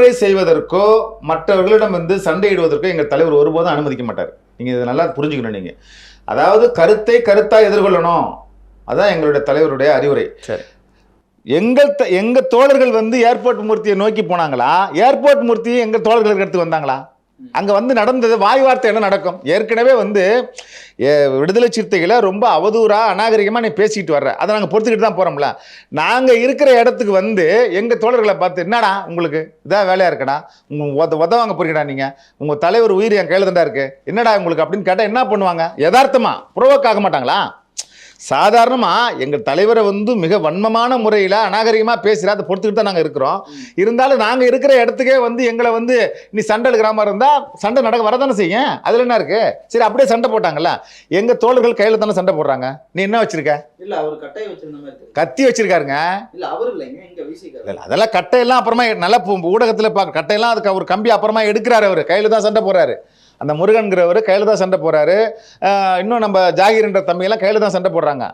பரிந்துரை செய்வதற்கோ மற்றவர்களிடம் வந்து சண்டையிடுவதற்கோ எங்கள் தலைவர் ஒருபோதும் அனுமதிக்க மாட்டார். நீங்கள் இதை நல்லா புரிஞ்சுக்கணும். நீங்கள் அதாவது கருத்தை கருத்தாக எதிர்கொள்ளணும், அதான் எங்களுடைய தலைவருடைய அறிவுரை. சரி, எங்க தோழர்கள் வந்து ஏர்போர்ட் மூர்த்தியை நோக்கி போனாங்களா, ஏர்போர்ட் மூர்த்தி எங்க தோழர்களுக்கு எடுத்து வந்தாங்களா? அங்க வந்து நடந்தது வாய் வார்த்தை என்ன நடக்கும்? ஏற்கனவே வந்து விடுதலை சிறுத்தைகளை ரொம்ப அவதூறா அநாகரிகமா நீ பேசிக்கிட்டு வர்ற, அதை நாங்கள் பொறுத்துக்கிட்டு தான் போறோம்ல. நாங்க இருக்கிற இடத்துக்கு வந்து எங்க தோழர்களை பார்த்து என்னடா உங்களுக்கு இதான் வேலையா இருக்கடா, உங்க உதவாங்க போறீங்கடா, நீங்க உங்க தலைவர் உயிர் என் கையில தான்டா இருக்கு, என்னடா உங்களுக்கு அப்படின்னு கேட்டா என்ன பண்ணுவாங்க? யதார்த்தமா புரோவோக் ஆக மாட்டாங்களா? சாதாரணமாக எங்கள் தலைவரை வந்து மிக வன்மமான முறையில் அநாகரிகமாக பேசுகிற அதை பொறுத்துக்கிட்டு தான் நாங்கள் இருக்கிறோம். இருந்தாலும் நாங்கள் இருக்கிற இடத்துக்கே வந்து எங்களை வந்து நீ சண்டை எடுக்கிற மாதிரி இருந்தால் சண்டை நடக்க வரதானே செய்யும். அதில் என்ன இருக்குது? சரி, அப்படியே சண்டை போட்டாங்கல்ல, எங்கள் தோழர்கள் கையில் தானே சண்டை போடுறாங்க. நீ என்ன வச்சிருக்க? இல்லை, அவர் கட்டை வச்சிருந்த மாதிரி கத்தி வச்சிருக்காருங்க. இல்லை, அவர் இல்லைங்க, இங்கே வீசிக்காரு. இல்லை, அதெல்லாம் கட்டையெல்லாம் அப்புறமா நல்லா ஊடகத்தில் பார்க்க கட்டையெல்லாம் அதுக்கு அவர் கம்பி அப்புறமா எடுக்கிறாரு. அவர் கையில் தான் சண்டை போடுறாரு. அந்த முருகன்கிறவர் கையில் தான் சண்டை போடுறாரு. இன்னும் நம்ம ஜாகிர்ன்ற தம்பியெல்லாம் கையில் தான் சண்டை போடுறாங்க.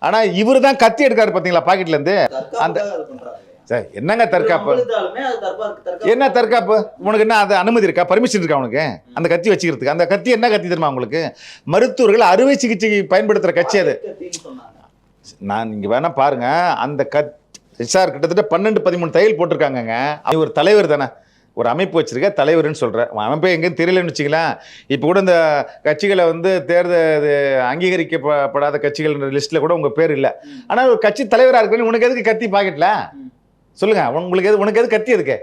ஆனால் இவர் தான் கத்தி எடுக்காரு பார்த்தீங்களா பாக்கெட்லேருந்து. அந்த சார் என்னங்க தற்காப்பு? என்ன தற்காப்பு? உனக்கு என்ன அது அனுமதி இருக்கா, பர்மிஷன் இருக்கா உனக்கு அந்த கத்தி வச்சுக்கிறதுக்கு? அந்த கத்தி என்ன கத்தி தெரியுமா உங்களுக்கு? மருத்துவர்கள் அறுவை சிகிச்சைக்கு பயன்படுத்துகிற கட்சி அது. நான் இங்கே வேணா பாருங்க, அந்த சார் கிட்டத்தட்ட 12-13 தையல் போட்டிருக்காங்கங்க. ஒரு தலைவர் தானே, ஒரு அமைப்பு வச்சிருக்க தலைவர்னு சொல்கிறேன். அமைப்பே எங்கேயும் தெரியலன்னு வச்சுக்கலாம். இப்போ கூட இந்த கட்சிகளை வந்து தேர்தல் அங்கீகரிக்கப்படாத கட்சிகள் லிஸ்ட்டில் கூட உங்கள் பேர் இல்லை. ஆனால் ஒரு கட்சி தலைவராக இருக்குன்னு உனக்கு எதுக்கு கத்தி பாக்கெட்டில்? சொல்லுங்கள், உனக்கு எது கத்தி எதுக்கு?